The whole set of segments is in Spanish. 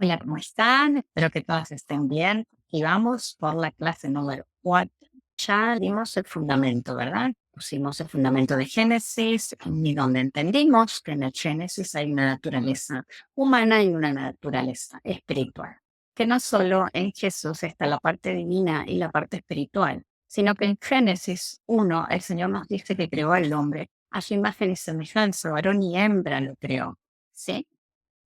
Hola, ¿cómo están? Espero que todas estén bien. Y vamos por la clase número 4. Ya dimos el fundamento, ¿verdad? Pusimos el fundamento de Génesis y donde entendimos que en el Génesis hay una naturaleza humana y una naturaleza espiritual. Que no solo en Jesús está la parte divina y la parte espiritual, sino que en Génesis 1 el Señor nos dice que creó al hombre a su imagen y semejanza, varón y hembra lo creó. ¿Sí?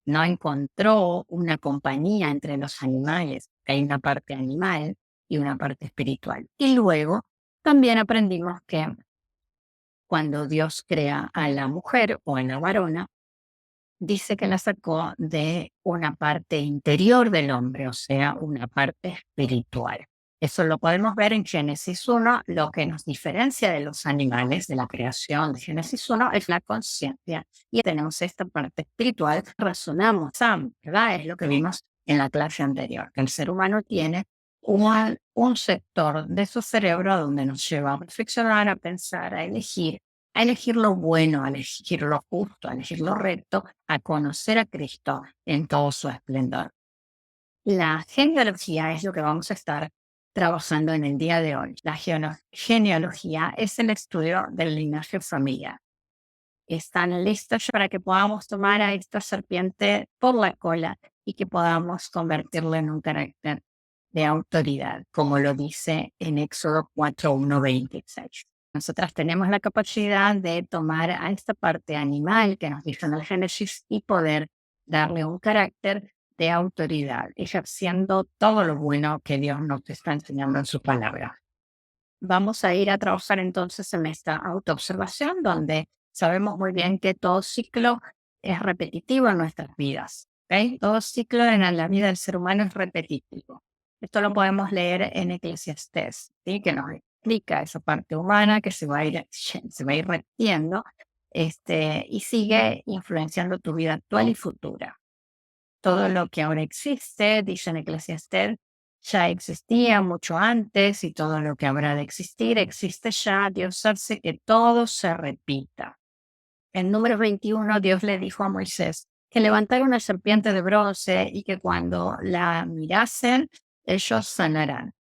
No encontró una compañía entre los animales, que hay una parte animal y una parte espiritual. Y luego también aprendimos que cuando Dios crea a la mujer o a la varona, dice que la sacó de una parte interior del hombre, o sea, una parte espiritual. Eso lo podemos ver en Génesis 1. Lo que nos diferencia de los animales, de la creación de Génesis 1, es la conciencia. Y tenemos esta parte espiritual, razonamos, ¿verdad? Es lo que vimos en la clase anterior, que el ser humano tiene un sector de su cerebro donde nos lleva a reflexionar, a pensar, a elegir lo bueno, a elegir lo justo, a elegir lo recto, a conocer a Cristo en todo su esplendor. La genealogía es lo que vamos a estar trabajando en el día de hoy. La genealogía es el estudio del linaje familiar. ¿Están listos para que podamos tomar a esta serpiente por la cola y que podamos convertirlo en un carácter de autoridad, como lo dice en Éxodo 4:1-26? Nosotras tenemos la capacidad de tomar a esta parte animal que nos dice en el Génesis y poder darle un carácter de autoridad, ejerciendo todo lo bueno que Dios nos está enseñando en su palabra. Vamos a ir a trabajar entonces en esta autoobservación, donde sabemos muy bien que todo ciclo es repetitivo en nuestras vidas. ¿Ok? Todo ciclo en la vida del ser humano es repetitivo. Esto lo podemos leer en Eclesiastés, ¿sí? Que nos explica esa parte humana que se va a ir repitiendo, y sigue influenciando tu vida actual y futura. Todo lo que ahora existe, dice en Eclesiastés, ya existía mucho antes y todo lo que habrá de existir existe ya. Dios hace que todo se repita. En Números 21, Dios le dijo a Moisés que levantara una serpiente de bronce y que cuando la mirasen, ellos sanarán.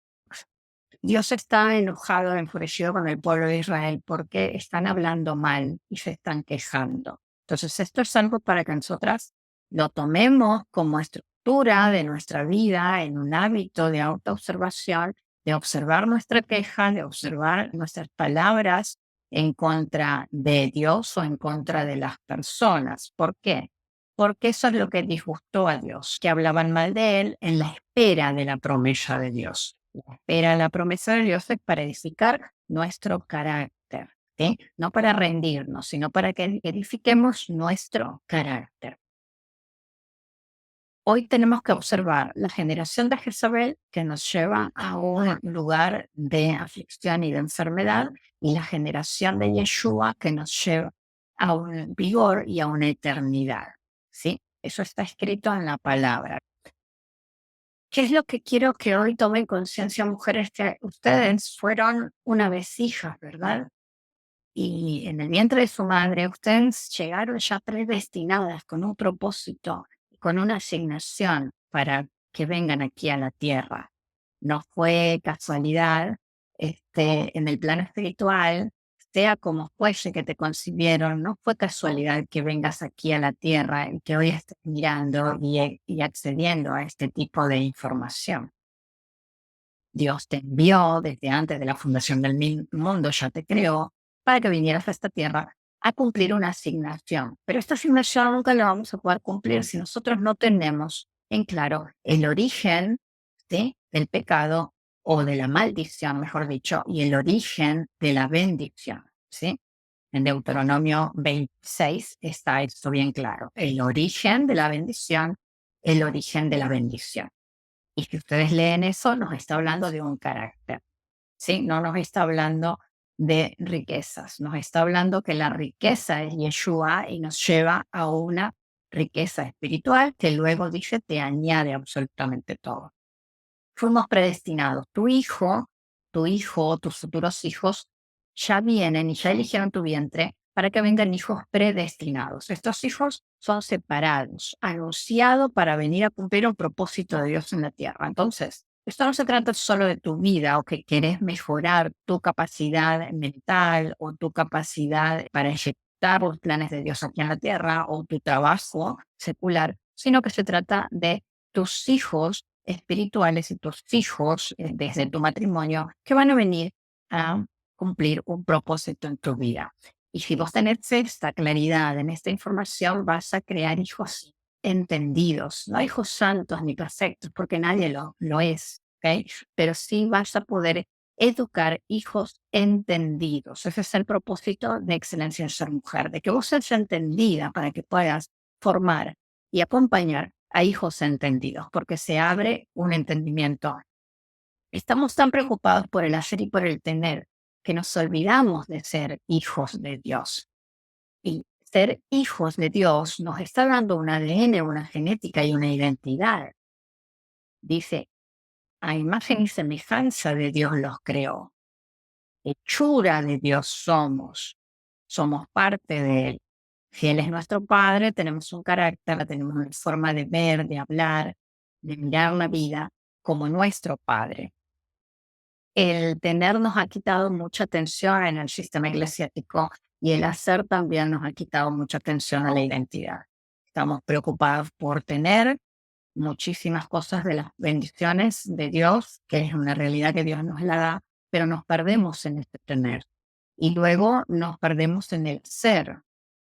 Dios está enojado, enfurecido con el pueblo de Israel porque están hablando mal y se están quejando. Entonces, esto es algo para que nosotras lo tomemos como estructura de nuestra vida, en un hábito de autoobservación, de observar nuestra queja, de observar nuestras palabras en contra de Dios o en contra de las personas. ¿Por qué? Porque eso es lo que disgustó a Dios, que hablaban mal de Él en la espera de la promesa de Dios. Pero la promesa de Dios es para edificar nuestro carácter, ¿sí? No para rendirnos, sino para que edifiquemos nuestro carácter. Hoy tenemos que observar la generación de Jezabel, que nos lleva a un lugar de aflicción y de enfermedad, y la generación de Yeshua, que nos lleva a un vigor y a una eternidad, ¿sí? Eso está escrito en la palabra. ¿Qué es lo que quiero que hoy tomen conciencia, mujeres? Que ustedes fueron una vez hijas, ¿verdad? Y en el vientre de su madre, ustedes llegaron ya predestinadas con un propósito, con una asignación para que vengan aquí a la tierra. No fue casualidad, en el plano espiritual, sea como fuese que te concibieron, no fue casualidad que vengas aquí a la tierra y que hoy estés mirando y accediendo a este tipo de información. Dios te envió desde antes de la fundación del mundo, ya te creó para que vinieras a esta tierra a cumplir una asignación. Pero esta asignación nunca la vamos a poder cumplir si nosotros no tenemos en claro el origen, ¿sí?, del pecado o de la maldición, mejor dicho, y el origen de la bendición, ¿sí? En Deuteronomio 26 está esto bien claro. El origen de la bendición, el origen de la bendición. Y si ustedes leen eso, nos está hablando de un carácter, ¿sí? No nos está hablando de riquezas, nos está hablando que la riqueza es Yeshua y nos lleva a una riqueza espiritual que luego dice te añade absolutamente todo. Fuimos predestinados. Tu hijo, tus futuros hijos ya vienen y ya eligieron tu vientre para que vengan hijos predestinados. Estos hijos son separados, anunciados para venir a cumplir un propósito de Dios en la tierra. Entonces, esto no se trata solo de tu vida o que querés mejorar tu capacidad mental o tu capacidad para ejecutar los planes de Dios aquí en la tierra o tu trabajo secular, sino que se trata de tus hijos espirituales y tus hijos desde tu matrimonio que van a venir a cumplir un propósito en tu vida. Y si vos tenés esta claridad en esta información, vas a crear hijos entendidos, no hijos santos ni perfectos, porque nadie lo es, ¿ok? Pero sí vas a poder educar hijos entendidos. Ese es el propósito de Excelencia en Ser Mujer, de que vos seas entendida para que puedas formar y acompañar a hijos entendidos, porque se abre un entendimiento. Estamos tan preocupados por el hacer y por el tener que nos olvidamos de ser hijos de Dios. Y ser hijos de Dios nos está dando un ADN, una genética y una identidad. Dice, a imagen y semejanza de Dios los creó. Hechura de Dios somos. Somos parte de Él. Si Él es nuestro Padre, tenemos un carácter, tenemos una forma de ver, de hablar, de mirar la vida como nuestro Padre. El tener nos ha quitado mucha atención en el sistema eclesiástico y el hacer también nos ha quitado mucha atención a la identidad. Estamos preocupados por tener muchísimas cosas de las bendiciones de Dios, que es una realidad que Dios nos la da, pero nos perdemos en este tener. Y luego nos perdemos en el ser,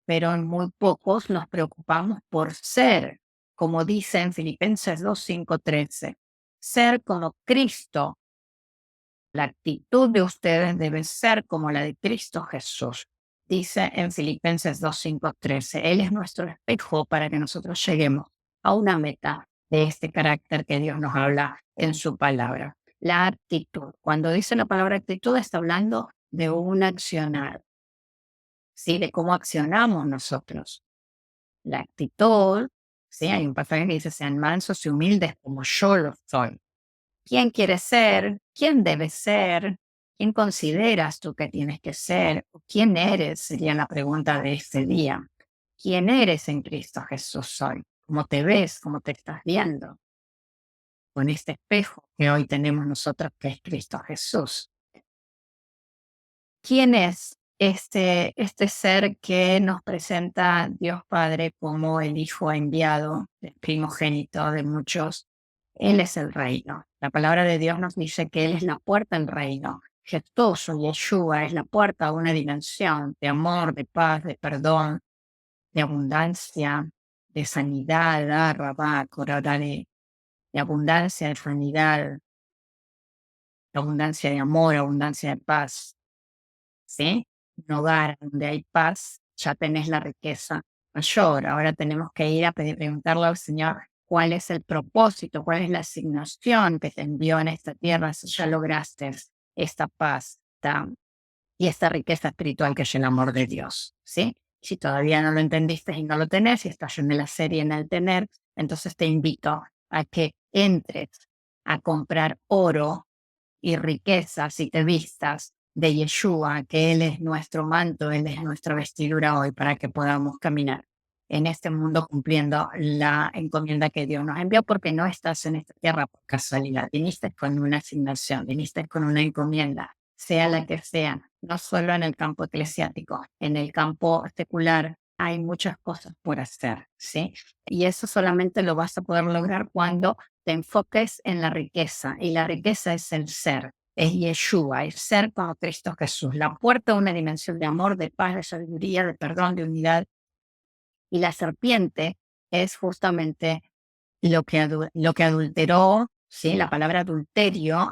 pero en muy pocos nos preocupamos por ser, como dice en Filipenses 2, 5, 13. Ser como Cristo. La actitud de ustedes debe ser como la de Cristo Jesús. Dice en Filipenses 2, 5, 13. Él es nuestro espejo para que nosotros lleguemos a una meta de este carácter que Dios nos habla en su palabra. La actitud. Cuando dice la palabra actitud, está hablando de un accionar, ¿sí? De cómo accionamos nosotros. La actitud, ¿sí? Hay un pasaje que dice, sean mansos y humildes como yo lo soy. ¿Quién quieres ser? ¿Quién debes ser? ¿Quién consideras tú que tienes que ser? ¿Quién eres? Sería la pregunta de este día. ¿Quién eres en Cristo Jesús hoy? ¿Cómo te ves? ¿Cómo te estás viendo? Con este espejo que hoy tenemos nosotros, que es Cristo Jesús. ¿Quién es este ser que nos presenta Dios Padre como el Hijo enviado, el primogénito de muchos? Él es el reino. La palabra de Dios nos dice que Él es la puerta al reino. Jesús o Yeshua es la puerta a una dimensión de amor, de paz, de perdón, de abundancia, de sanidad, rabá, cororare, de abundancia, de sanidad, de abundancia de amor, abundancia de paz. ¿Sí? Un hogar donde hay paz, ya tenés la riqueza mayor. Ahora tenemos que ir a preguntarle al Señor cuál es el propósito, cuál es la asignación que te envió en esta tierra si ya lograste esta paz y esta riqueza espiritual que es el amor de Dios. ¿Sí? Si todavía no lo entendiste y no lo tenés y estás en la serie en el tener, entonces te invito a que entres a comprar oro y riquezas y te vistas de Yeshua, que Él es nuestro manto, Él es nuestra vestidura hoy para que podamos caminar en este mundo cumpliendo la encomienda que Dios nos envió, porque no estás en esta tierra por casualidad, viniste con una asignación, viniste con una encomienda, sea la que sea, no solo en el campo eclesiástico, en el campo secular hay muchas cosas por hacer, ¿sí? Y eso solamente lo vas a poder lograr cuando te enfoques en la riqueza, y la riqueza es el ser, es Yeshua, es ser como Cristo Jesús, la puerta a una dimensión de amor, de paz, de sabiduría, de perdón, de unidad. Y la serpiente es justamente lo que adulteró, ¿sí? La palabra adulterio,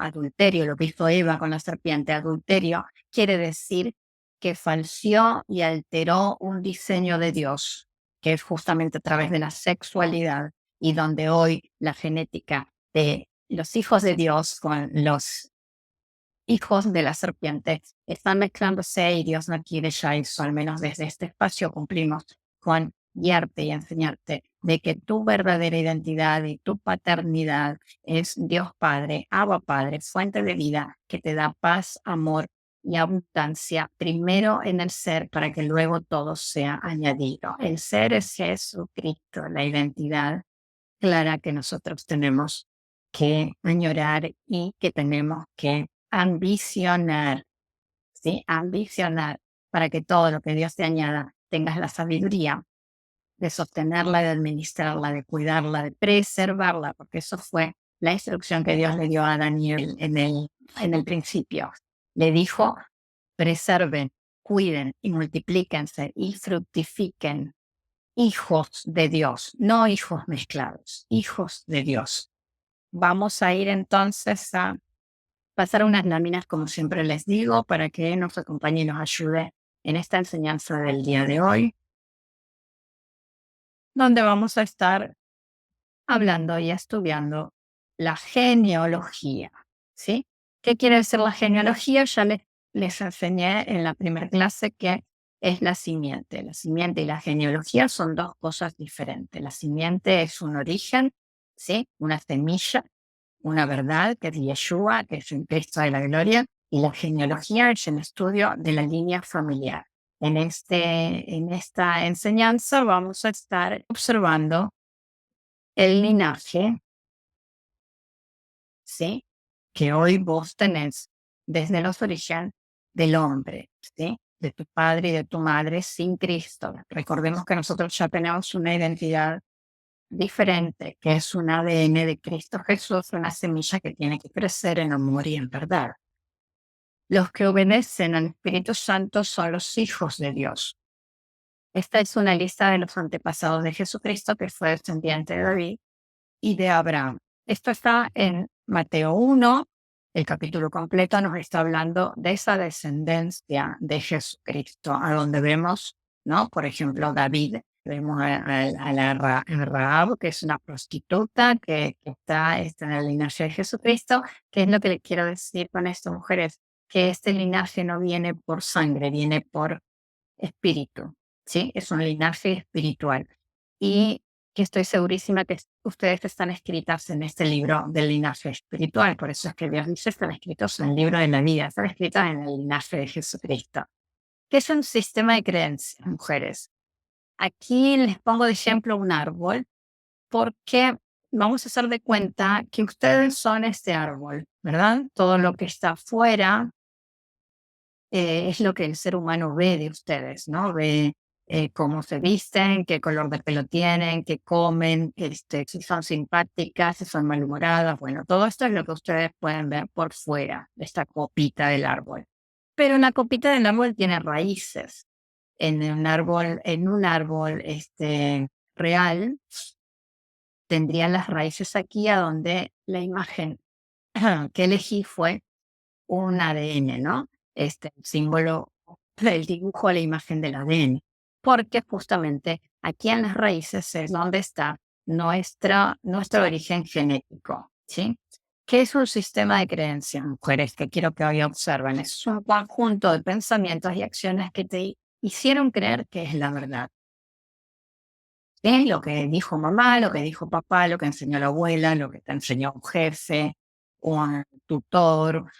lo que hizo Eva con la serpiente, adulterio, quiere decir que falseó y alteró un diseño de Dios, que es justamente a través de la sexualidad, y donde hoy la genética de los hijos de Dios con los hijos de la serpiente están mezclándose y Dios no quiere ya eso, al menos desde este espacio cumplimos con guiarte y enseñarte de que tu verdadera identidad y tu paternidad es Dios Padre, Abba Padre, fuente de vida, que te da paz, amor y abundancia primero en el ser para que luego todo sea añadido. El ser es Jesucristo, la identidad clara que nosotros tenemos que añorar y que tenemos que ambicionar, ¿sí? Ambicionar para que todo lo que Dios te añada tengas la sabiduría de sostenerla, de administrarla, de cuidarla, de preservarla, porque eso fue la instrucción que Dios le dio a Daniel en el principio. Le dijo, preserven, cuiden y multiplíquense y fructifiquen, hijos de Dios, no hijos mezclados, hijos de Dios. Vamos a ir entonces a pasar unas láminas, como siempre les digo, para que nos acompañe y nos ayude en esta enseñanza del día de hoy, donde vamos a estar hablando y estudiando la genealogía, ¿sí? ¿Qué quiere decir la genealogía? Ya les enseñé en la primera clase que es la simiente. La simiente y la genealogía son dos cosas diferentes. La simiente es un origen, ¿sí? Una semilla, una verdad, que es Yeshua, que es el Cristo de la gloria, y la genealogía es el estudio de la línea familiar. En esta enseñanza vamos a estar observando el linaje, ¿sí? Que hoy vos tenés desde los orígenes del hombre, ¿sí? De tu padre y de tu madre sin Cristo. Recordemos que nosotros ya tenemos una identidad diferente, que es un ADN de Cristo Jesús, una semilla que tiene que crecer en amor y en verdad. Los que obedecen al Espíritu Santo son los hijos de Dios. Esta es una lista de los antepasados de Jesucristo, que fue descendiente de David y de Abraham. Esto está en Mateo 1, el capítulo completo nos está hablando de esa descendencia de Jesucristo, a donde vemos, ¿no? Por ejemplo, David, vemos a Rahab, que es una prostituta que está en el linaje de Jesucristo. ¿Qué es lo que le quiero decir con esto, mujeres? Que este linaje no viene por sangre, viene por espíritu, ¿sí? Es un linaje espiritual. Y que estoy segurísima que ustedes están escritas en este libro del linaje espiritual. Por eso es que Dios dice, están escritos en el libro de la vida, están escritas en el linaje de Jesucristo. ¿Qué es un sistema de creencias, mujeres? Aquí les pongo de ejemplo un árbol, porque vamos a hacer de cuenta que ustedes son este árbol, ¿verdad? Todo lo que está afuera es lo que el ser humano ve de ustedes, ¿no? Ve cómo se visten, qué color de pelo tienen, qué comen, si son simpáticas, si son malhumoradas. Bueno, todo esto es lo que ustedes pueden ver por fuera de esta copita del árbol. Pero la copita del árbol tiene raíces. En un árbol real tendría las raíces aquí, a donde la imagen que elegí fue un ADN, ¿no? Símbolo del dibujo a la imagen del ADN, porque justamente aquí en las raíces es donde está nuestro origen genético, ¿sí? ¿Qué es un sistema de creencias, mujeres? Que quiero que hoy observen. Es un conjunto de pensamientos y acciones que te hicieron creer que es la verdad. Es lo que dijo mamá, lo que dijo papá, lo que enseñó la abuela, lo que te enseñó un jefe, un tutor,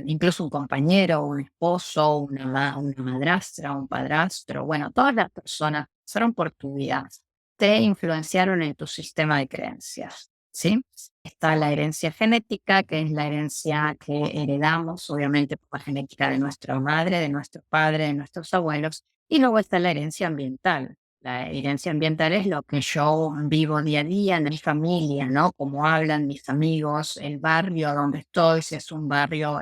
incluso un compañero, un esposo, una madrastra, un padrastro. Bueno, todas las personas que pasaron por tu vida te influenciaron en tu sistema de creencias, ¿sí? Está la herencia genética, que es la herencia que heredamos, obviamente, por la genética de nuestra madre, de nuestro padre, de nuestros abuelos. Y luego está la herencia ambiental. La herencia ambiental es lo que yo vivo día a día en mi familia, ¿no? Cómo hablan mis amigos, el barrio donde estoy, si es un barrio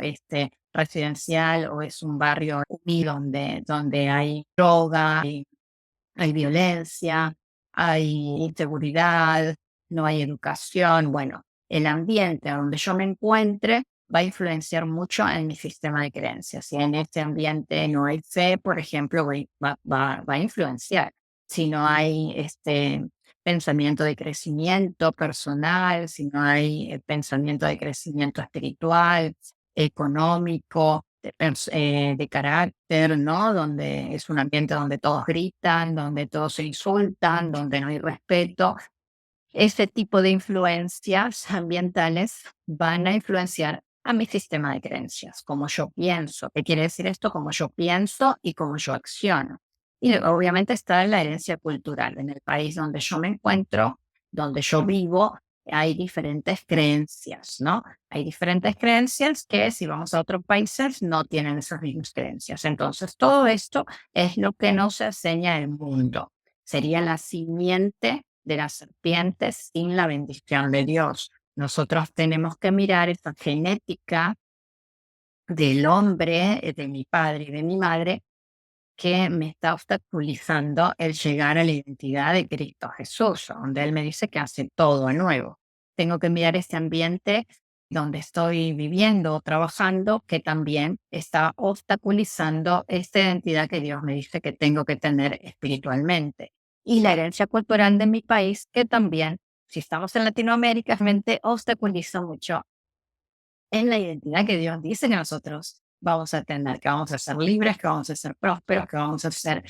residencial o es un barrio humilde donde hay droga, hay violencia, hay inseguridad, no hay educación. Bueno, el ambiente donde yo me encuentre va a influenciar mucho en mi sistema de creencias. Si en este ambiente no hay fe, por ejemplo, va a influenciar. Si no hay pensamiento de crecimiento personal, si no hay pensamiento de crecimiento espiritual, económico, de carácter, ¿no? Donde es un ambiente donde todos gritan, donde todos se insultan, donde no hay respeto. Ese tipo de influencias ambientales van a influenciar a mi sistema de creencias, como yo pienso. ¿Qué quiere decir esto? Como yo pienso y como yo acciono. Y obviamente está la herencia cultural. En el país donde yo me encuentro, donde yo vivo, hay diferentes creencias, ¿no? Hay diferentes creencias que si vamos a otros países no tienen esas mismas creencias. Entonces, todo esto es lo que nos enseña el mundo. Sería la simiente de la serpiente sin la bendición de Dios. Nosotros tenemos que mirar esa genética del hombre, de mi padre y de mi madre, que me está obstaculizando el llegar a la identidad de Cristo Jesús, donde Él me dice que hace todo de nuevo. Tengo que mirar ese ambiente donde estoy viviendo o trabajando, que también está obstaculizando esta identidad que Dios me dice que tengo que tener espiritualmente. Y la herencia cultural de mi país, que también, si estamos en Latinoamérica, realmente obstaculiza mucho en la identidad que Dios dice que nosotros vamos a tener, que vamos a ser libres, que vamos a ser prósperos, que vamos a ser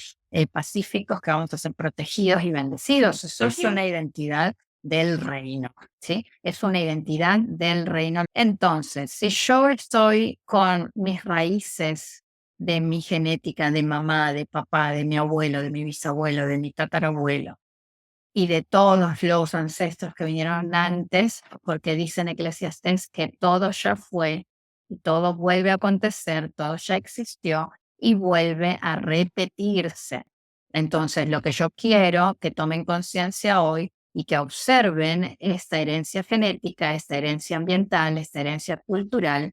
pacíficos, que vamos a ser protegidos y bendecidos. Eso es una identidad del reino, ¿sí? Es una identidad del reino. Entonces, si yo estoy con mis raíces de mi genética, de mamá, de papá, de mi abuelo, de mi bisabuelo, de mi tatarabuelo, y de todos los ancestros que vinieron antes, porque dice en Eclesiastés que todo ya fue y todo vuelve a acontecer, todo ya existió y vuelve a repetirse. Entonces, lo que yo quiero que tomen conciencia hoy y que observen esta herencia genética, esta herencia ambiental, esta herencia cultural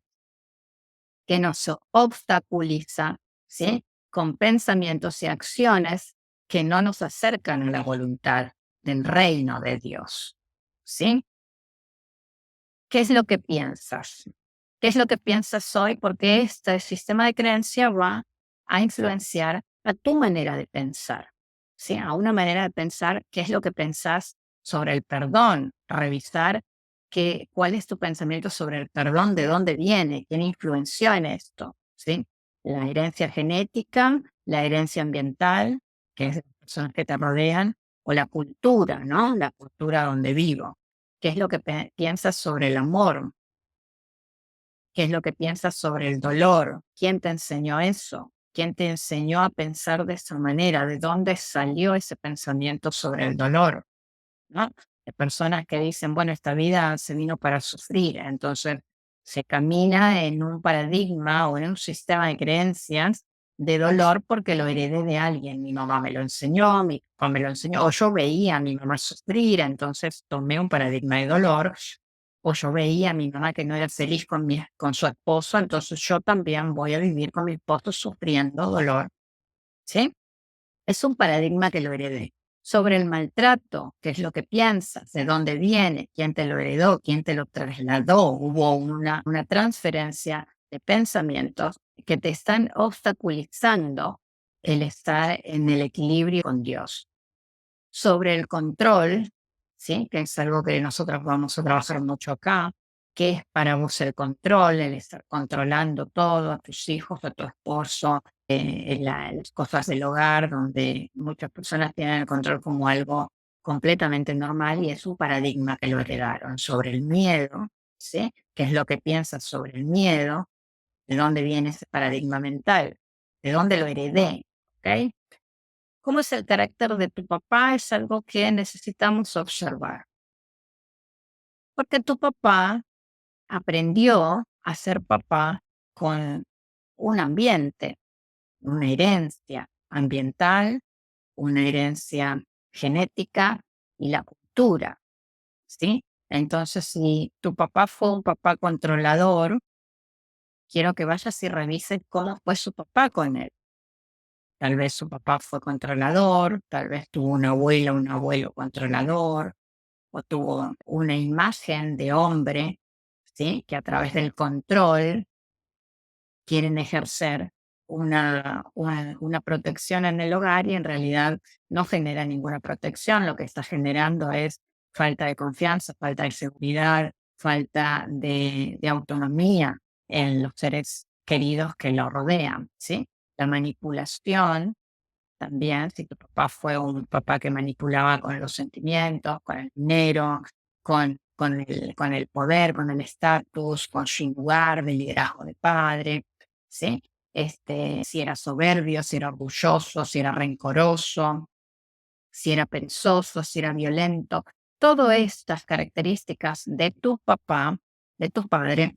que nos obstaculiza, ¿sí? Con pensamientos y acciones que no nos acercan a la voluntad del reino de Dios, ¿sí? ¿Qué es lo que piensas? ¿Qué es lo que piensas hoy? Porque este sistema de creencia va a influenciar a tu manera de pensar, ¿sí? A una manera de pensar, ¿qué es lo que pensás sobre el perdón? Revisar cuál es tu pensamiento sobre el perdón, de dónde viene, quién influenció en esto, ¿sí? La herencia genética, la herencia ambiental, que es de las personas que te rodean, o la cultura, ¿no? La cultura donde vivo. ¿Qué es lo que piensas sobre el amor? ¿Qué es lo que piensas sobre el dolor? ¿Quién te enseñó eso? ¿Quién te enseñó a pensar de esa manera? ¿De dónde salió ese pensamiento sobre el dolor? ¿No? Hay personas que dicen, bueno, esta vida se vino para sufrir, entonces se camina en un paradigma o en un sistema de creencias de dolor porque lo heredé de alguien. Mi mamá me lo enseñó, mi papá me lo enseñó, o yo veía a mi mamá sufrir, entonces tomé un paradigma de dolor, o yo veía a mi mamá que no era feliz con su esposo, entonces yo también voy a vivir con mi esposo sufriendo dolor. ¿Sí? Es un paradigma que lo heredé. Sobre el maltrato, qué es lo que piensas, de dónde viene, quién te lo heredó, quién te lo trasladó. Hubo una transferencia de pensamientos que te están obstaculizando el estar en el equilibrio con Dios. Sobre el control, ¿sí? Que es algo que nosotros vamos a trabajar mucho acá, que es para vos el control, el estar controlando todo, a tus hijos, a tu esposo, las cosas del hogar, donde muchas personas tienen el control como algo completamente normal y es un paradigma que lo heredaron sobre el miedo, ¿sí? ¿Qué es lo que piensas sobre el miedo? ¿De dónde viene ese paradigma mental? ¿De dónde lo heredé? ¿Ok? ¿Cómo es el carácter de tu papá? Es algo que necesitamos observar, porque tu papá aprendió a ser papá con un ambiente, una herencia ambiental, una herencia genética y la cultura, ¿sí? Entonces, si tu papá fue un papá controlador, quiero que vayas y revises cómo fue su papá con él. Tal vez su papá fue controlador, tal vez tuvo una abuela, un abuelo controlador, o tuvo una imagen de hombre, ¿sí? Que a través del control quieren ejercer una protección en el hogar y en realidad no genera ninguna protección. Lo que está generando es falta de confianza, falta de seguridad, falta de autonomía en los seres queridos que lo rodean, ¿sí? La manipulación también, si tu papá fue un papá que manipulaba con los sentimientos, con el dinero, con con el poder, con el estatus, con su lugar de liderazgo de padre, ¿sí? Si era soberbio, si era orgulloso, si era rencoroso, si era perezoso, si era violento. Todas estas características de tu papá, de tu padre,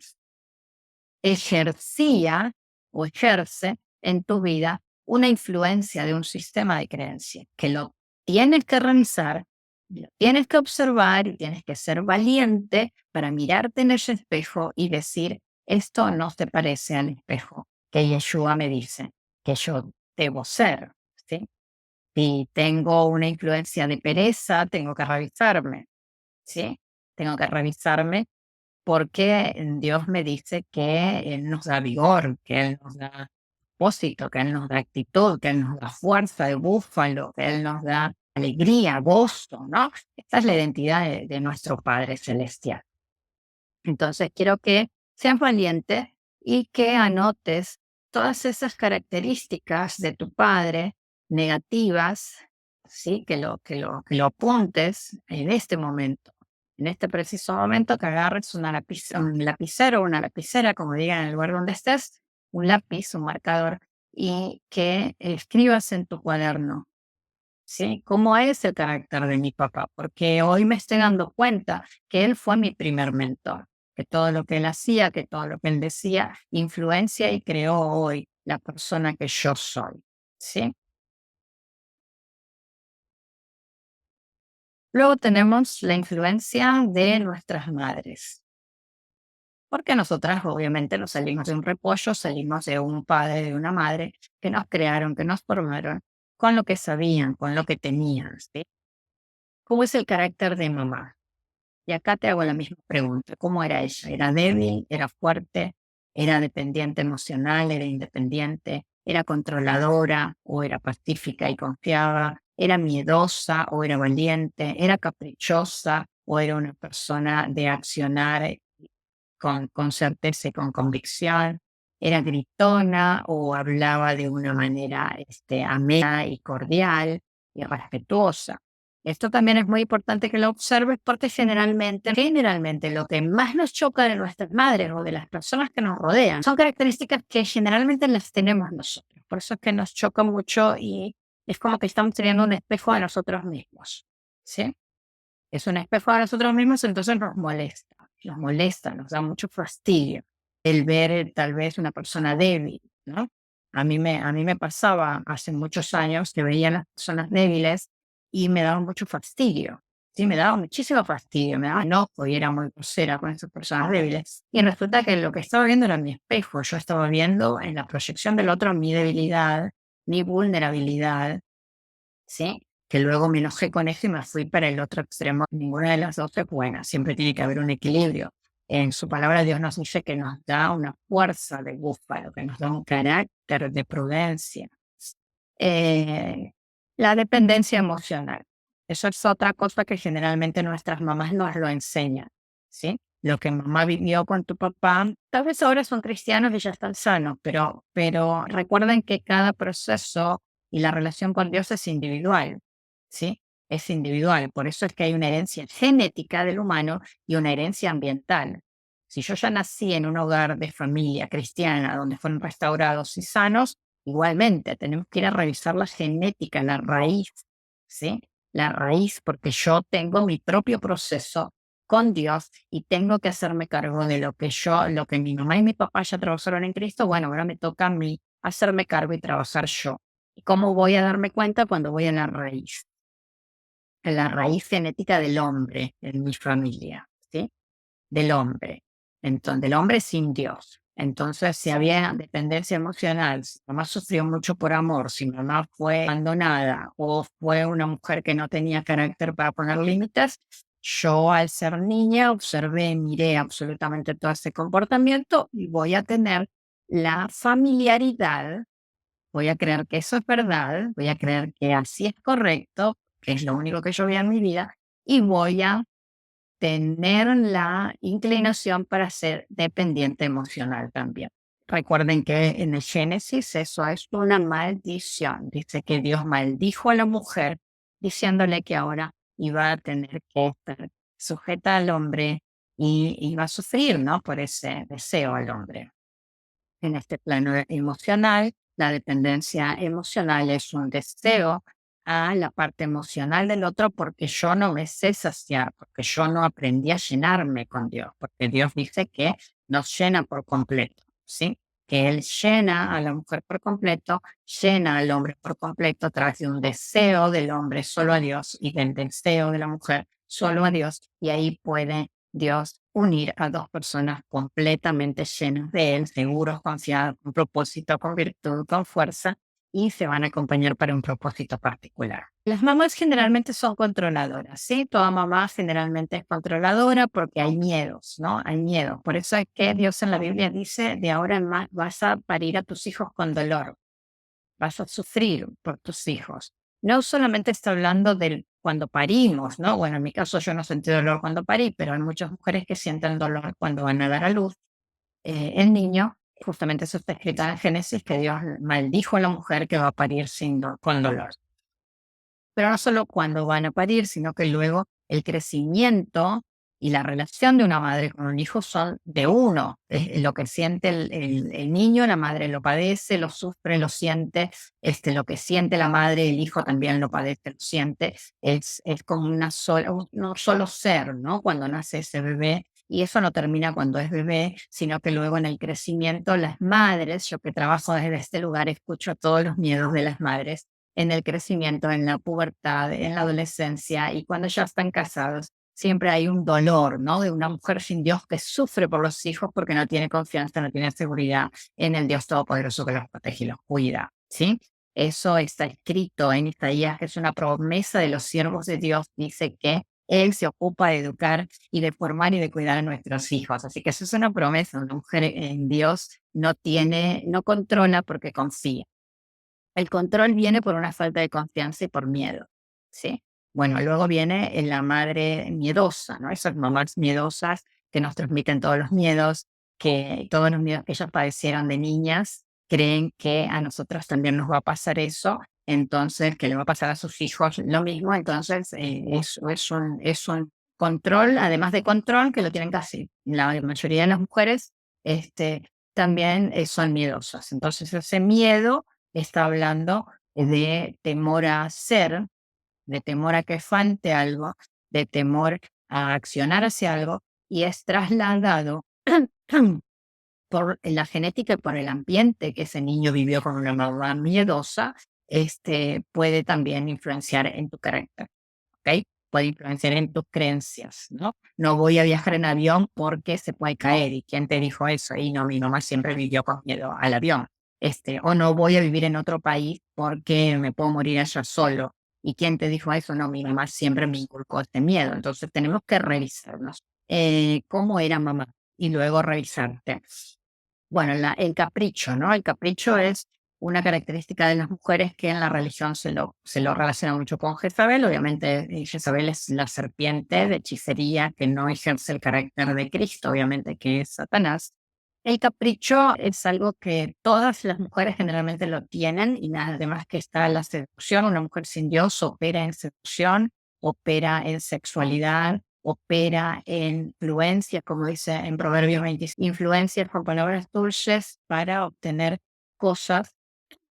ejercía o ejerce en tu vida una influencia de un sistema de creencias que lo tienes que revisar, lo tienes que observar y tienes que ser valiente para mirarte en ese espejo y decir, esto no se parece al espejo que Yeshua me dice que yo debo ser, ¿sí? Si tengo una influencia de pereza, tengo que revisarme, ¿sí? Tengo que revisarme porque Dios me dice que Él nos da vigor, que Él nos da propósito, que Él nos da actitud, que Él nos da fuerza de búfalo, que Él nos da alegría, gozo, ¿no? Esta es la identidad de nuestro Padre Celestial. Entonces, quiero que seas valiente y que anotes todas esas características de tu padre negativas, ¿sí? Que lo apuntes en este momento, en este preciso momento, que agarres un lapicero o una lapicera, como digan en el lugar donde estés, un lápiz, un marcador, y que escribas en tu cuaderno, ¿sí? ¿Cómo es el carácter de mi papá? Porque hoy me estoy dando cuenta que él fue mi primer mentor, que todo lo que él hacía, que todo lo que él decía, influencia y creó hoy la persona que yo soy, ¿sí? Luego tenemos la influencia de nuestras madres, porque nosotras obviamente no salimos de un repollo, salimos de un padre, de una madre que nos crearon, que nos formaron con lo que sabían, con lo que tenían, ¿sí? ¿Cómo es el carácter de mamá? Y acá te hago la misma pregunta. ¿Cómo era ella? ¿Era débil? ¿Era fuerte? ¿Era dependiente emocional? ¿Era independiente? ¿Era controladora o era pacífica y confiaba? ¿Era miedosa o era valiente? ¿Era caprichosa o era una persona de accionar con certeza y con convicción? ¿Era gritona o hablaba de una manera amena y cordial y respetuosa? Esto también es muy importante que lo observes porque generalmente lo que más nos choca de nuestras madres o de las personas que nos rodean son características que generalmente las tenemos nosotros. Por eso es que nos choca mucho y es como que estamos teniendo un espejo de nosotros mismos. ¿Sí? Es un espejo de nosotros mismos, entonces nos molesta, nos da mucho fastidio el ver tal vez una persona débil, ¿no? A mí me pasaba hace muchos años que veía a las personas débiles y me daba mucho fastidio, sí, me daba muchísimo fastidio, me daba enojo y era muy grosera con esas personas débiles. Y resulta que lo que estaba viendo era mi espejo, yo estaba viendo en la proyección del otro mi debilidad, mi vulnerabilidad, ¿sí? Que luego me enojé con eso y me fui para el otro extremo. Ninguna de las dos es buena, siempre tiene que haber un equilibrio. En su palabra Dios nos dice que nos da una fuerza de búfalo, que nos da un carácter de prudencia. Eh, la dependencia emocional. Eso es otra cosa que generalmente nuestras mamás nos lo enseñan, ¿sí? Lo que mamá vivió con tu papá, tal vez ahora son cristianos y ya están sanos, pero recuerden que cada proceso y la relación con Dios es individual, ¿sí? Es individual. Por eso es que hay una herencia genética del humano y una herencia ambiental. Si yo ya nací en un hogar de familia cristiana donde fueron restaurados y sanos, igualmente tenemos que ir a revisar la genética, la raíz, ¿sí? La raíz, porque yo tengo mi propio proceso con Dios y tengo que hacerme cargo de lo que mi mamá y mi papá ya trabajaron en Cristo. Bueno, ahora me toca a mí hacerme cargo y trabajar yo. ¿Y cómo voy a darme cuenta cuando voy a la raíz genética del hombre en mi familia, ¿sí? Del hombre, entonces, del hombre sin Dios. Entonces, si había dependencia emocional, si mamá sufrió mucho por amor, si mamá fue abandonada o fue una mujer que no tenía carácter para poner límites, yo al ser niña observé, miré absolutamente todo ese comportamiento y voy a tener la familiaridad, voy a creer que eso es verdad, voy a creer que así es correcto, que es lo único que yo vi en mi vida, y voy a tener la inclinación para ser dependiente emocional también. Recuerden que en el Génesis eso es una maldición. Dice que Dios maldijo a la mujer diciéndole que ahora iba a tener que estar sujeta al hombre y va a sufrir, ¿no? Por ese deseo al hombre. En este plano emocional, la dependencia emocional es un deseo a la parte emocional del otro porque yo no me sé saciar, porque yo no aprendí a llenarme con Dios, porque Dios dice que nos llena por completo, ¿sí? Que Él llena a la mujer por completo, llena al hombre por completo a través de un deseo del hombre solo a Dios y del deseo de la mujer solo a Dios, y ahí puede Dios unir a dos personas completamente llenas de Él, seguros, confiados, con propósito, con virtud, con fuerza, y se van a acompañar para un propósito particular. Las mamás generalmente son controladoras, ¿sí? Toda mamá generalmente es controladora porque hay miedos, ¿no? Hay miedo. Por eso es que Dios en la Biblia dice, de ahora en más vas a parir a tus hijos con dolor, vas a sufrir por tus hijos. No solamente está hablando del cuando parimos, ¿no? Bueno, en mi caso yo no sentí dolor cuando parí, pero hay muchas mujeres que sienten dolor cuando van a dar a luz el niño. Justamente eso está escrito en Génesis, que Dios maldijo a la mujer que va a parir con dolor. Pero no solo cuando van a parir, sino que luego el crecimiento y la relación de una madre con un hijo son de uno. Es lo que siente el niño, la madre lo padece, lo sufre, lo siente. Lo que siente la madre, el hijo también lo padece, lo siente. Es como un solo ser, ¿no? Cuando nace ese bebé. Y eso no termina cuando es bebé, sino que luego en el crecimiento las madres, yo que trabajo desde este lugar, escucho todos los miedos de las madres en el crecimiento, en la pubertad, en la adolescencia y cuando ya están casados, siempre hay un dolor, ¿no? De una mujer sin Dios que sufre por los hijos porque no tiene confianza, no tiene seguridad en el Dios Todopoderoso que los protege y los cuida, ¿sí? Eso está escrito en Isaías, que es una promesa de los siervos de Dios. Dice que Él se ocupa de educar y de formar y de cuidar a nuestros hijos. Así que eso es una promesa. Una mujer en Dios no controla porque confía. El control viene por una falta de confianza y por miedo, ¿sí? Bueno, luego viene la madre miedosa, ¿no? Esas mamás miedosas que nos transmiten todos los miedos, que todos los miedos que ellas padecieron de niñas, creen que a nosotros también nos va a pasar eso, entonces que le va a pasar a sus hijos lo mismo, entonces es un control, además de control, que lo tienen casi la mayoría de las mujeres, también son miedosas. Entonces ese miedo está hablando de temor a hacer, de temor a que falte algo, de temor a accionar hacia algo, y es trasladado por la genética y por el ambiente que ese niño vivió con una mamá miedosa, puede también influenciar en tu carácter, ¿ok? Puede influenciar en tus creencias, ¿no? No voy a viajar en avión porque se puede caer. ¿Y quién te dijo eso? Y no, mi mamá siempre vivió con miedo al avión. O no voy a vivir en otro país porque me puedo morir allá solo. ¿Y quién te dijo eso? No, mi mamá siempre me inculcó este miedo. Entonces tenemos que revisarnos. ¿Cómo era mamá? Y luego revisarte. Bueno, el capricho, ¿no? El capricho es una característica de las mujeres que en la religión se lo relaciona mucho con Jezabel. Obviamente, Jezabel es la serpiente de hechicería que no ejerce el carácter de Cristo, obviamente, que es Satanás. El capricho es algo que todas las mujeres generalmente lo tienen y además que está la seducción. Una mujer sin Dios opera en seducción, opera en sexualidad, opera en influencia, como dice en Proverbios 25, influencias con palabras dulces para obtener cosas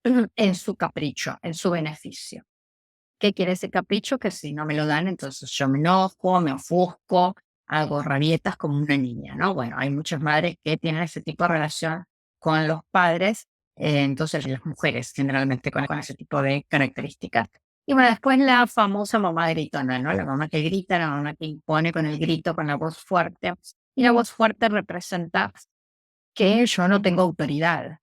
en su capricho, en su beneficio. ¿Qué quiere ese capricho? Que si no me lo dan, entonces yo me enojo, me ofusco, hago rabietas como una niña, ¿no? Bueno, hay muchas madres que tienen ese tipo de relación con los padres, entonces las mujeres generalmente con ese tipo de características. Y bueno, después la famosa mamá gritona, ¿no? La mamá que grita, la mamá que impone con el grito, con la voz fuerte. Y la voz fuerte representa que yo no tengo autoridad,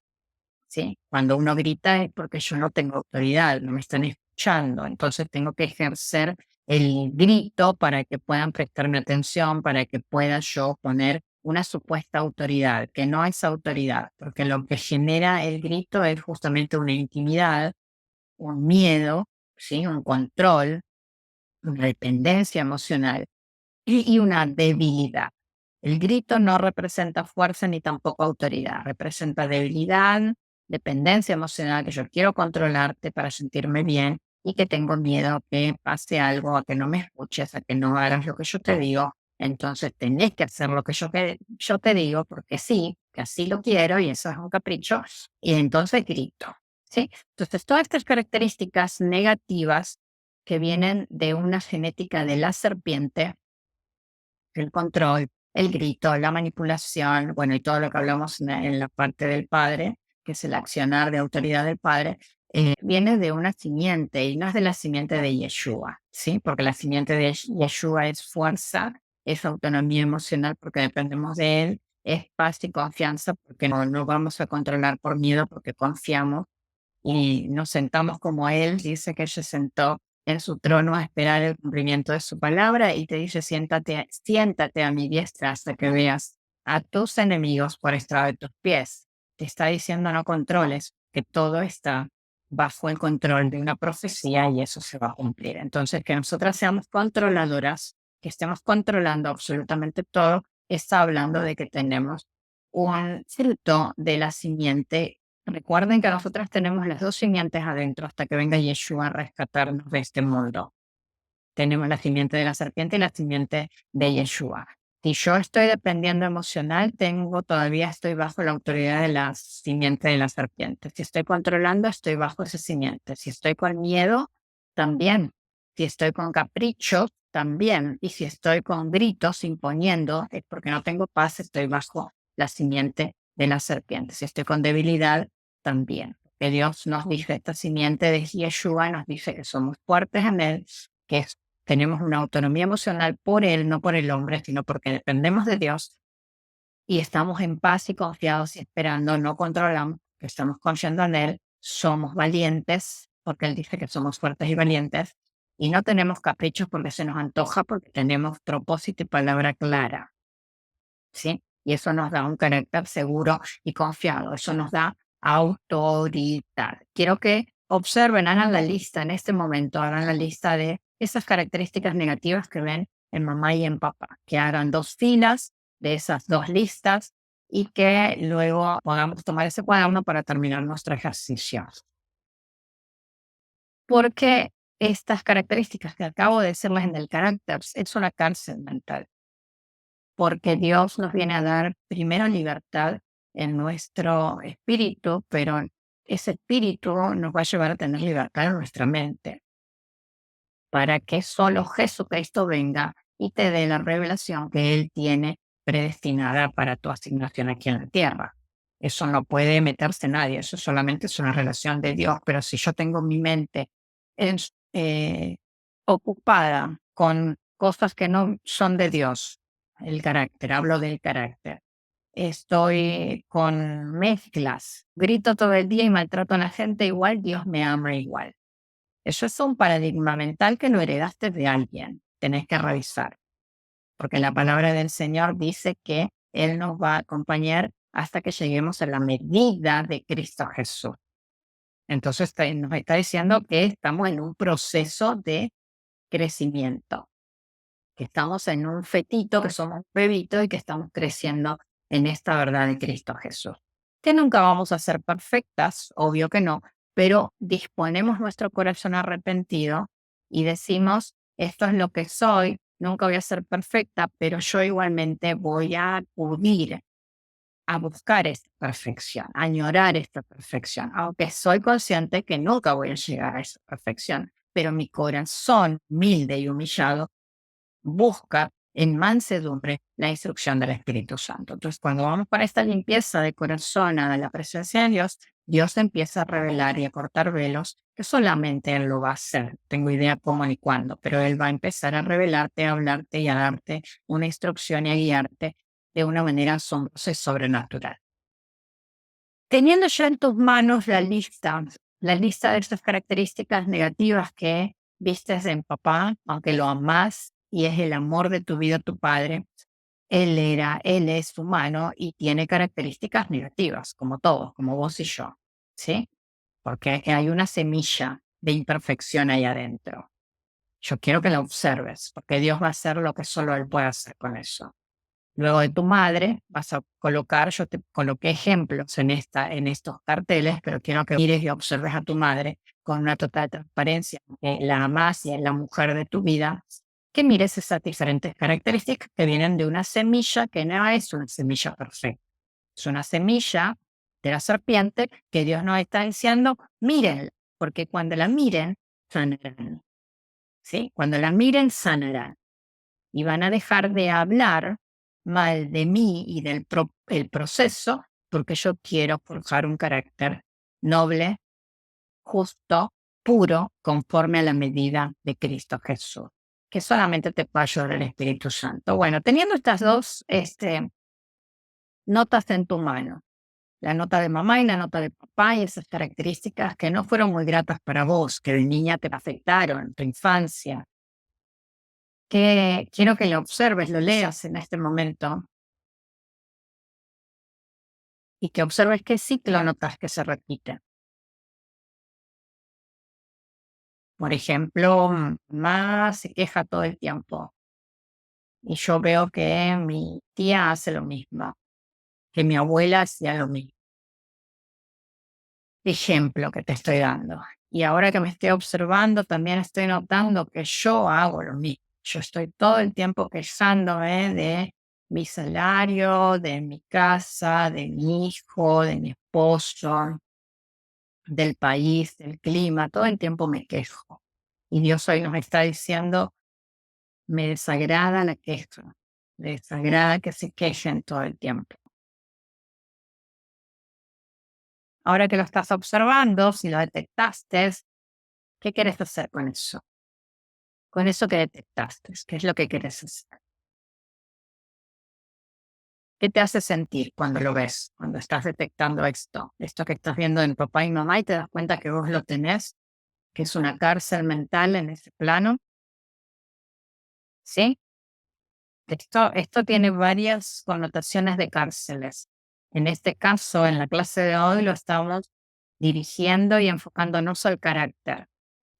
¿sí? Cuando uno grita es porque yo no tengo autoridad, no me están escuchando, entonces tengo que ejercer el grito para que puedan prestarme atención, para que pueda yo poner una supuesta autoridad, que no es autoridad, porque lo que genera el grito es justamente una intimidad, un miedo, ¿sí? Un control, una dependencia emocional y una debilidad. El grito no representa fuerza ni tampoco autoridad, representa debilidad, dependencia emocional, que yo quiero controlarte para sentirme bien y que tengo miedo a que pase algo, a que no me escuches, a que no hagas lo que yo te digo. Entonces tenés que hacer lo que yo te digo porque sí, que así lo quiero y eso es un capricho. Y entonces grito, ¿sí? Entonces todas estas características negativas que vienen de una genética de la serpiente, el control, el grito, la manipulación, bueno, y todo lo que hablamos en la parte del padre, que es el accionar de autoridad del padre, viene de una simiente y no es de la simiente de Yeshua, ¿sí? Porque la simiente de Yeshua es fuerza, es autonomía emocional porque dependemos de él, es paz y confianza porque no vamos a controlar por miedo porque confiamos y nos sentamos como Él dice que se sentó en su trono a esperar el cumplimiento de su palabra y te dice, siéntate a mi diestra hasta que veas a tus enemigos por estrado de tus pies. Te está diciendo no controles, que todo está bajo el control de una profecía y eso se va a cumplir. Entonces, que nosotras seamos controladoras, que estemos controlando absolutamente todo, está hablando de que tenemos un fruto de la simiente. Recuerden que nosotras tenemos las dos simientes adentro hasta que venga Yeshua a rescatarnos de este mundo. Tenemos la simiente de la serpiente y la simiente de Yeshua. Si yo estoy dependiendo emocional, todavía estoy bajo la autoridad de la simiente de la serpiente. Si estoy controlando, estoy bajo esa simiente. Si estoy con miedo, también. Si estoy con caprichos, también. Y si estoy con gritos imponiendo, es porque no tengo paz, estoy bajo la simiente de la serpiente. Si estoy con debilidad, también. Que Dios nos dice, esta simiente de Yeshua nos dice que somos fuertes en Él, que tenemos una autonomía emocional por Él, no por el hombre, sino porque dependemos de Dios y estamos en paz y confiados y esperando, no controlamos, que estamos confiando en Él, somos valientes, porque Él dice que somos fuertes y valientes, y no tenemos caprichos porque se nos antoja, porque tenemos propósito y palabra clara, ¿sí? Y eso nos da un carácter seguro y confiado, eso nos da autoridad. Quiero que observen, hagan la lista en este momento, hagan la lista de esas características negativas que ven en mamá y en papá, que hagan dos filas de esas dos listas y que luego podamos tomar ese cuaderno para terminar nuestro ejercicio. Porque estas características que acabo de decirles en el carácter es una cárcel mental, porque Dios nos viene a dar primero libertad en nuestro espíritu, pero ese espíritu nos va a llevar a tener libertad en nuestra mente, para que solo Jesucristo venga y te dé la revelación que Él tiene predestinada para tu asignación aquí en la tierra. Eso no puede meterse nadie, eso solamente es una relación de Dios, pero si yo tengo mi mente en- eh, ocupada con cosas que no son de Dios, el carácter, hablo del carácter, estoy con mezclas, grito todo el día y maltrato a la gente igual, Dios me ama igual. Eso es un paradigma mental que lo heredaste de alguien. Tenés que revisar, porque la palabra del Señor dice que Él nos va a acompañar hasta que lleguemos a la medida de Cristo Jesús. Entonces nos está diciendo que estamos en un proceso de crecimiento, que estamos en un fetito, que somos un bebito y que estamos creciendo en esta verdad de Cristo Jesús. Que nunca vamos a ser perfectas, obvio que no, pero disponemos nuestro corazón arrepentido y decimos, esto es lo que soy, nunca voy a ser perfecta, pero yo igualmente voy a acudir a buscar esta perfección, a añorar esta perfección, aunque soy consciente que nunca voy a llegar a esa perfección, pero mi corazón humilde y humillado busca en mansedumbre la instrucción del Espíritu Santo. Entonces, cuando vamos para esta limpieza de corazón a la presencia de Dios, Dios empieza a revelar y a cortar velos que solamente Él lo va a hacer. Tengo idea cómo ni cuándo, pero Él va a empezar a revelarte, a hablarte y a darte una instrucción y a guiarte de una manera asombrosa y sobrenatural. Teniendo ya en tus manos la lista de estas características negativas que vistes en papá, aunque lo amas y es el amor de tu vida, tu padre, él es humano y tiene características negativas, como todos, como vos y yo, ¿sí? Porque hay una semilla de imperfección ahí adentro. Yo quiero que la observes, porque Dios va a hacer lo que solo Él puede hacer con eso. Luego de tu madre vas a colocar, yo te coloqué ejemplos en estos carteles, pero quiero que mires y observes a tu madre con una total transparencia, que la amás y es la mujer de tu vida, que mires esas diferentes características que vienen de una semilla que no es una semilla perfecta. Es una semilla de la serpiente que Dios nos está diciendo, mírenla, porque cuando la miren, sanarán. ¿Sí? Cuando la miren, sanarán. Y van a dejar de hablar mal de mí y del el proceso, porque yo quiero forjar un carácter noble, justo, puro, conforme a la medida de Cristo Jesús, que solamente te puede ayudar el Espíritu Santo. Bueno, teniendo estas dos notas en tu mano, la nota de mamá y la nota de papá y esas características que no fueron muy gratas para vos, que de niña te afectaron en tu infancia, que quiero que lo observes, lo leas en este momento y que observes qué ciclo notas que se repite. Por ejemplo, mamá se queja todo el tiempo y yo veo que mi tía hace lo mismo, que mi abuela hacía lo mismo. Ejemplo que te estoy dando. Y ahora que me estoy observando, también estoy notando que yo hago lo mismo. Yo estoy todo el tiempo quejándome de mi salario, de mi casa, de mi hijo, de mi esposo, del país, del clima. Todo el tiempo me quejo. Y Dios hoy nos está diciendo, me desagrada la queja. Me desagrada que se quejen todo el tiempo. Ahora que lo estás observando, si lo detectaste, ¿qué quieres hacer con eso? Con eso que detectaste, ¿qué es lo que quieres hacer? ¿Qué te hace sentir cuando lo ves, cuando estás detectando esto? Esto que estás viendo en papá y mamá y te das cuenta que vos lo tenés, que es una cárcel mental en ese plano, ¿sí? Esto tiene varias connotaciones de cárceles. En este caso, en la clase de hoy lo estamos dirigiendo y enfocándonos al carácter,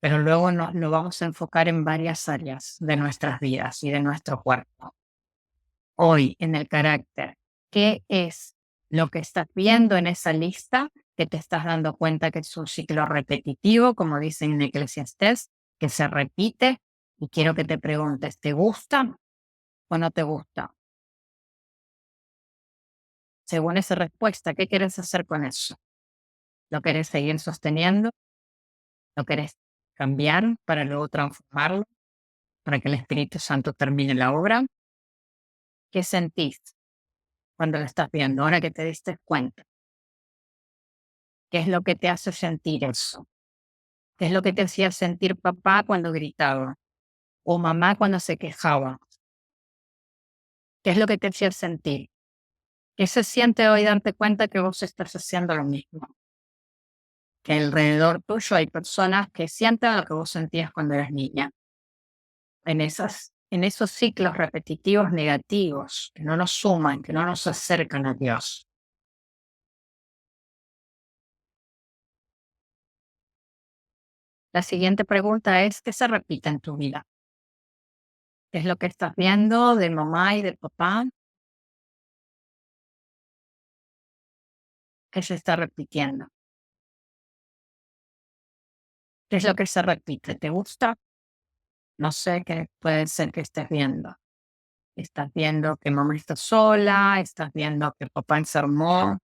pero luego nos lo vamos a enfocar en varias áreas de nuestras vidas y de nuestro cuerpo. Hoy en el carácter, ¿qué es lo que estás viendo en esa lista que te estás dando cuenta que es un ciclo repetitivo, como dice en Eclesiastés, que se repite? Y quiero que te preguntes, ¿te gusta o no te gusta? Según esa respuesta, ¿qué quieres hacer con eso? ¿Lo querés seguir sosteniendo? ¿Lo querés cambiar para luego transformarlo? ¿Para que el Espíritu Santo termine la obra? ¿Qué sentís cuando lo estás viendo? Ahora que te diste cuenta, ¿qué es lo que te hace sentir eso? ¿Qué es lo que te hacía sentir papá cuando gritaba? O mamá cuando se quejaba. ¿Qué es lo que te hacía sentir? ¿Qué se siente hoy darte cuenta que vos estás haciendo lo mismo? Que alrededor tuyo hay personas que sienten lo que vos sentías cuando eras niña. En esos ciclos repetitivos negativos que no nos suman, que no nos acercan a Dios. La siguiente pregunta es, ¿qué se repite en tu vida? ¿Qué es lo que estás viendo de mamá y de papá? ¿Qué se está repitiendo? ¿Qué es lo que se repite? ¿Te gusta? No sé qué puede ser que estés viendo. Estás viendo que mamá está sola, estás viendo que papá enfermó,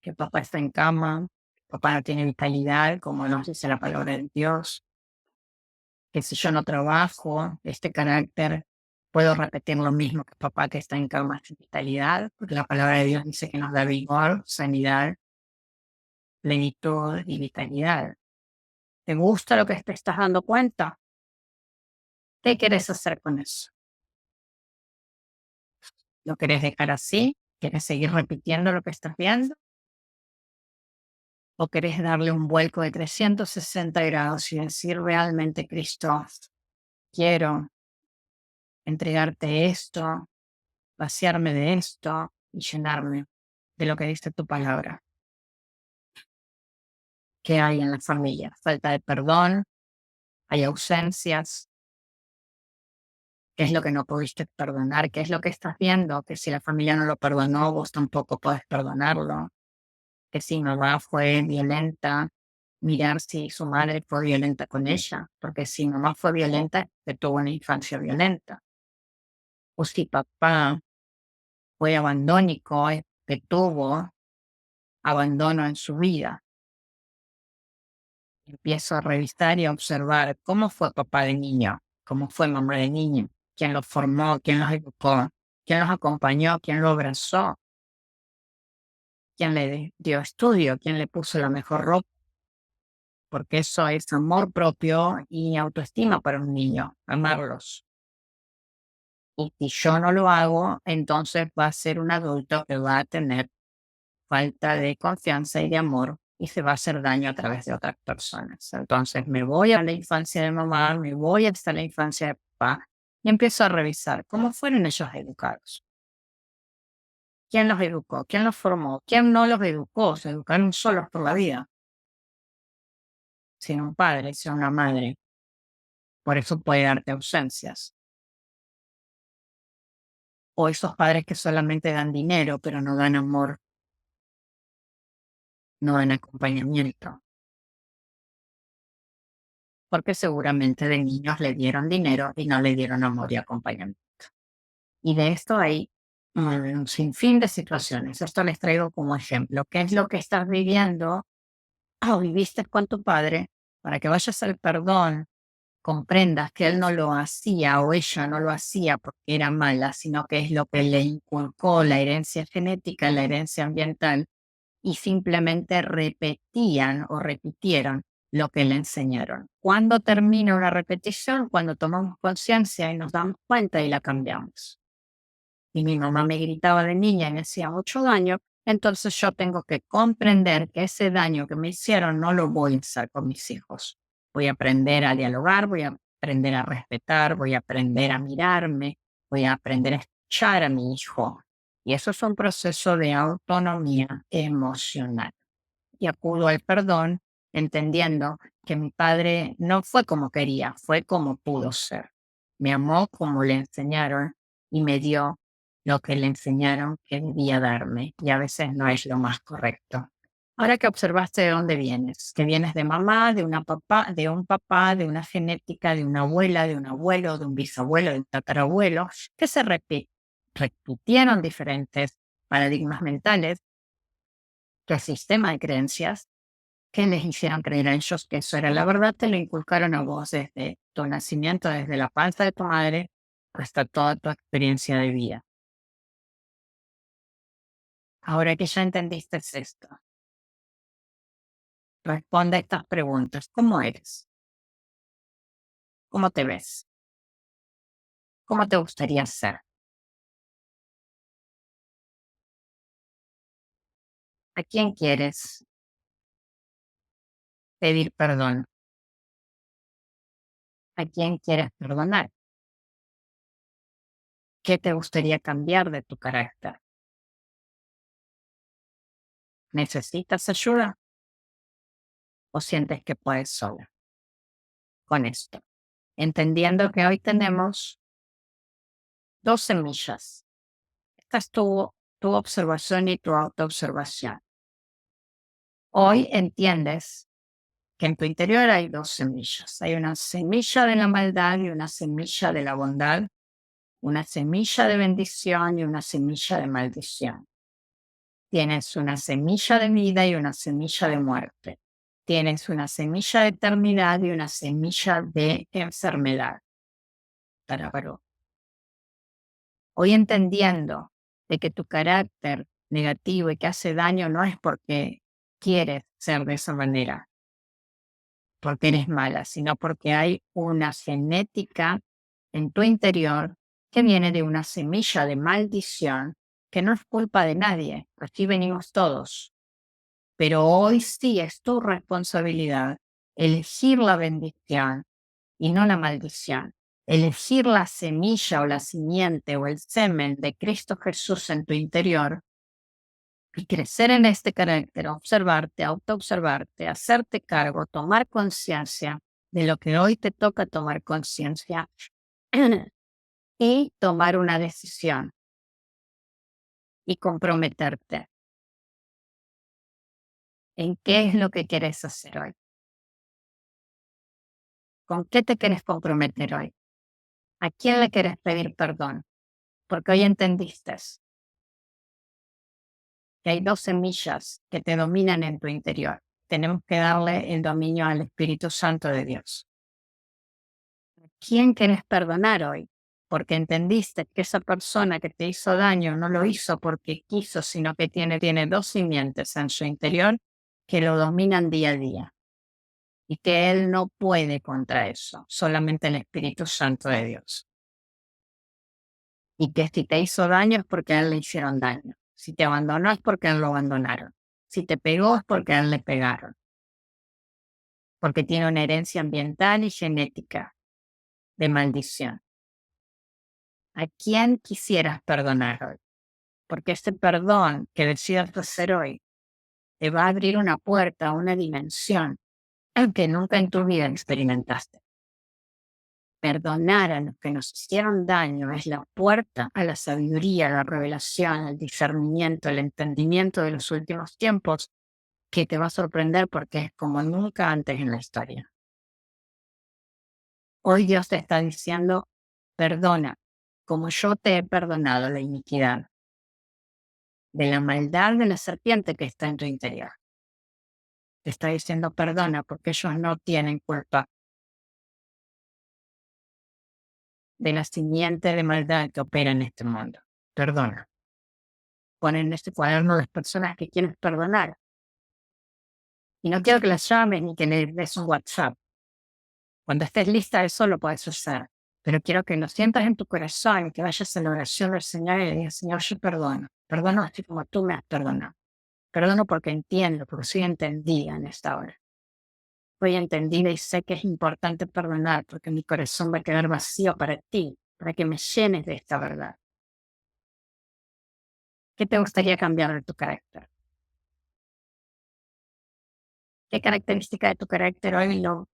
que papá está en cama, papá no tiene vitalidad, como nos dice la palabra de Dios, que si yo no trabajo, este carácter, puedo repetir lo mismo que papá que está en cama sin vitalidad, porque la palabra de Dios dice que nos da vigor, sanidad, plenitud y vitalidad. ¿Te gusta lo que te estás dando cuenta? ¿Qué quieres hacer con eso? ¿Lo querés dejar así? ¿Quieres seguir repitiendo lo que estás viendo? ¿O querés darle un vuelco de 360 grados y decir realmente, Cristo, quiero entregarte esto, vaciarme de esto y llenarme de lo que dice tu palabra? ¿Qué hay en la familia? Falta de perdón, hay ausencias. ¿Qué es lo que no pudiste perdonar? ¿Qué es lo que estás viendo? Que si la familia no lo perdonó, vos tampoco podés perdonarlo. que si mamá fue violenta, mirar si su madre fue violenta con ella, porque si mamá fue violenta, que tuvo una infancia violenta, o si papá fue abandónico, que tuvo abandono en su vida. Empiezo a revisar y a observar cómo fue papá de niño, cómo fue mamá de niño, quién los formó, quién los educó, quién los acompañó, quién lo abrazó, quién le dio estudio, quién le puso la mejor ropa, porque eso es amor propio y autoestima para un niño, amarlos. Y si yo no lo hago, entonces va a ser un adulto que va a tener falta de confianza y de amor y se va a hacer daño a través de otras personas. Entonces me voy a la infancia de mamá, me voy hasta la infancia de papá y empiezo a revisar cómo fueron ellos educados. ¿Quién los educó? ¿Quién los formó? ¿Quién no los educó? Se educaron solos por la vida, sin un padre, sin una madre. Por eso puede darte ausencias. O esos padres que solamente dan dinero, pero no dan amor, no dan acompañamiento. Porque seguramente de niños le dieron dinero y no le dieron amor y acompañamiento. Y de esto hay un sinfín de situaciones. Esto les traigo como ejemplo. ¿Qué es lo que estás viviendo o viviste con tu padre para que vayas al perdón, comprendas que él no lo hacía o ella no lo hacía porque era mala, sino que es lo que le inculcó la herencia genética, la herencia ambiental, y simplemente repetían o repitieron lo que le enseñaron? ¿Cuándo termina una repetición? Cuando tomamos conciencia y nos damos cuenta y la cambiamos. Y mi mamá me gritaba de niña y me hacía mucho daño, entonces yo tengo que comprender que ese daño que me hicieron no lo voy a hacer con mis hijos. Voy a aprender a dialogar, voy a aprender a respetar, voy a aprender a mirarme, voy a aprender a escuchar a mi hijo. Y eso es un proceso de autonomía emocional. Y acudo al perdón entendiendo que mi padre no fue como quería, fue como pudo ser. Me amó como le enseñaron y me dio lo que le enseñaron que debía darme, y a veces no es lo más correcto. Ahora que observaste de dónde vienes, que vienes de mamá, de una papá, de un papá, de una genética, de una abuela, de un abuelo, de un bisabuelo, de un tatarabuelo, que se repitieron diferentes paradigmas mentales, tu sistema de creencias que les hicieron creer a ellos que eso era la verdad, te lo inculcaron a vos desde tu nacimiento, desde la panza de tu madre hasta toda tu experiencia de vida. Ahora que ya entendiste esto, responde a estas preguntas. ¿Cómo eres? ¿Cómo te ves? ¿Cómo te gustaría ser? ¿A quién quieres pedir perdón? ¿A quién quieres perdonar? ¿Qué te gustaría cambiar de tu carácter? ¿Necesitas ayuda o sientes que puedes sola con esto? Entendiendo que hoy tenemos dos semillas. Esta es tu observación y tu autoobservación. Hoy entiendes que en tu interior hay dos semillas. Hay una semilla de la maldad y una semilla de la bondad, una semilla de bendición y una semilla de maldición. Tienes una semilla de vida y una semilla de muerte. Tienes una semilla de eternidad y una semilla de enfermedad. Tarabaro. Hoy entendiendo de que tu carácter negativo y que hace daño no es porque quieres ser de esa manera, porque eres mala, sino porque hay una genética en tu interior que viene de una semilla de maldición que no es culpa de nadie, aquí venimos todos. Pero hoy sí es tu responsabilidad elegir la bendición y no la maldición. Elegir la semilla o la simiente o el semen de Cristo Jesús en tu interior y crecer en este carácter, observarte, autoobservarte, hacerte cargo, tomar conciencia de lo que hoy te toca tomar conciencia y tomar una decisión y comprometerte. ¿En qué es lo que quieres hacer hoy? ¿Con qué te quieres comprometer hoy? ¿A quién le quieres pedir perdón? Porque hoy entendiste que hay dos semillas que te dominan en tu interior. Tenemos que darle el dominio al Espíritu Santo de Dios. ¿A quién quieres perdonar hoy? Porque entendiste que esa persona que te hizo daño no lo hizo porque quiso, sino que tiene dos simientes en su interior que lo dominan día a día y que él no puede contra eso, solamente el Espíritu Santo de Dios. Y que si te hizo daño es porque a él le hicieron daño. Si te abandonó es porque a él lo abandonaron. Si te pegó es porque a él le pegaron. Porque tiene una herencia ambiental y genética de maldición. ¿A quién quisieras perdonar hoy? Porque este perdón que decidas hacer hoy te va a abrir una puerta a una dimensión que nunca en tu vida experimentaste. Perdonar a los que nos hicieron daño es la puerta a la sabiduría, la revelación, el discernimiento, el entendimiento de los últimos tiempos que te va a sorprender porque es como nunca antes en la historia. Hoy Dios te está diciendo, perdona, como yo te he perdonado la iniquidad, de la maldad de la serpiente que está en tu interior. Te está diciendo, perdona, porque ellos no tienen culpa de la simiente de maldad que opera en este mundo. Perdona. Pon en este cuaderno las personas que quieres perdonar. Y no quiero que las llames ni que le des un WhatsApp. Cuando estés lista, eso lo puedes hacer. Pero quiero que lo sientas en tu corazón, que vayas a la oración del Señor y le digas, Señor, yo perdono. Perdono así como tú me has perdonado. Perdono porque entiendo, porque soy entendida en esta hora. Soy entendida y sé que es importante perdonar porque mi corazón va a quedar vacío para ti, para que me llenes de esta verdad. ¿Qué te gustaría cambiar de tu carácter? ¿Qué característica de tu carácter hoy lo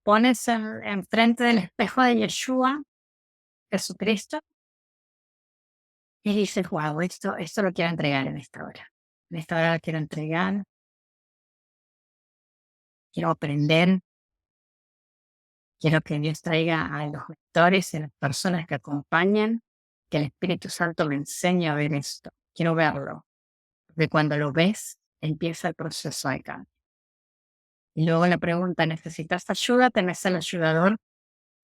pones enfrente del espejo de Yeshua, Jesucristo, y dices, wow, esto lo quiero entregar en esta hora? En esta hora lo quiero entregar, quiero aprender, quiero que Dios traiga a los lectores y a las personas que acompañan, que el Espíritu Santo me enseñe a ver esto. Quiero verlo, porque cuando lo ves, empieza el proceso de cambio. Y luego la pregunta, ¿necesitas ayuda? Tenés el ayudador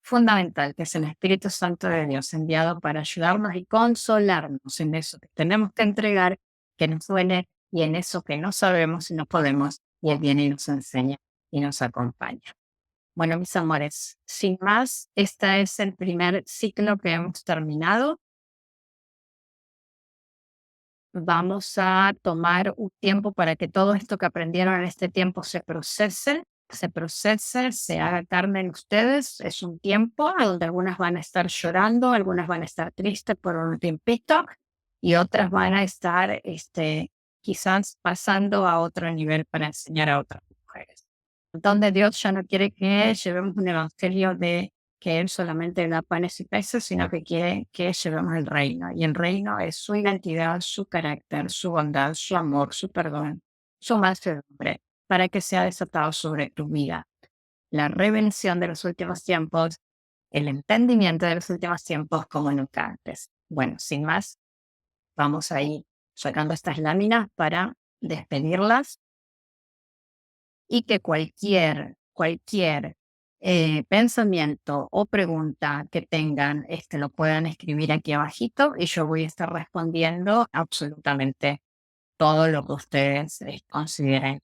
fundamental, que es el Espíritu Santo de Dios, enviado para ayudarnos y consolarnos en eso que tenemos que entregar, que nos duele, y en eso que no sabemos y no podemos, y Él viene y nos enseña y nos acompaña. Bueno, mis amores, sin más, este es el primer ciclo que hemos terminado. Vamos a tomar un tiempo para que todo esto que aprendieron en este tiempo se procese, se haga carne en ustedes. Es un tiempo donde algunas van a estar llorando, algunas van a estar tristes por un tiempito y otras van a estar quizás pasando a otro nivel para enseñar a otras mujeres. Donde Dios ya no quiere que llevemos un evangelio de que Él solamente da panes y peces, sino que quiere que llevemos el reino. Y el reino es su identidad, su carácter, su bondad, su amor, su perdón, su mansedumbre, para que sea desatado sobre tu vida. La revelación de los últimos tiempos, el entendimiento de los últimos tiempos como nunca antes. Bueno, sin más, vamos a ir sacando estas láminas para despedirlas y que cualquier pensamiento o pregunta que tengan, lo puedan escribir aquí abajito y yo voy a estar respondiendo absolutamente todo lo que ustedes consideren,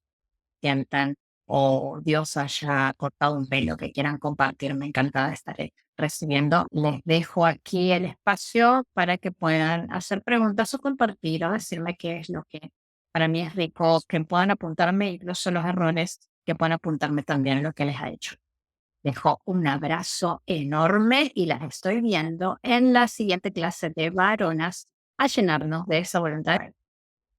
sientan o Dios haya cortado un velo que quieran compartir. Me encantada estaré recibiendo. Les dejo aquí el espacio para que puedan hacer preguntas o compartir o decirme qué es lo que para mí es rico, que puedan apuntarme incluso los errores, que puedan apuntarme también lo que les ha hecho. Dejo un abrazo enorme y las estoy viendo en la siguiente clase de varonas a llenarnos de esa voluntad.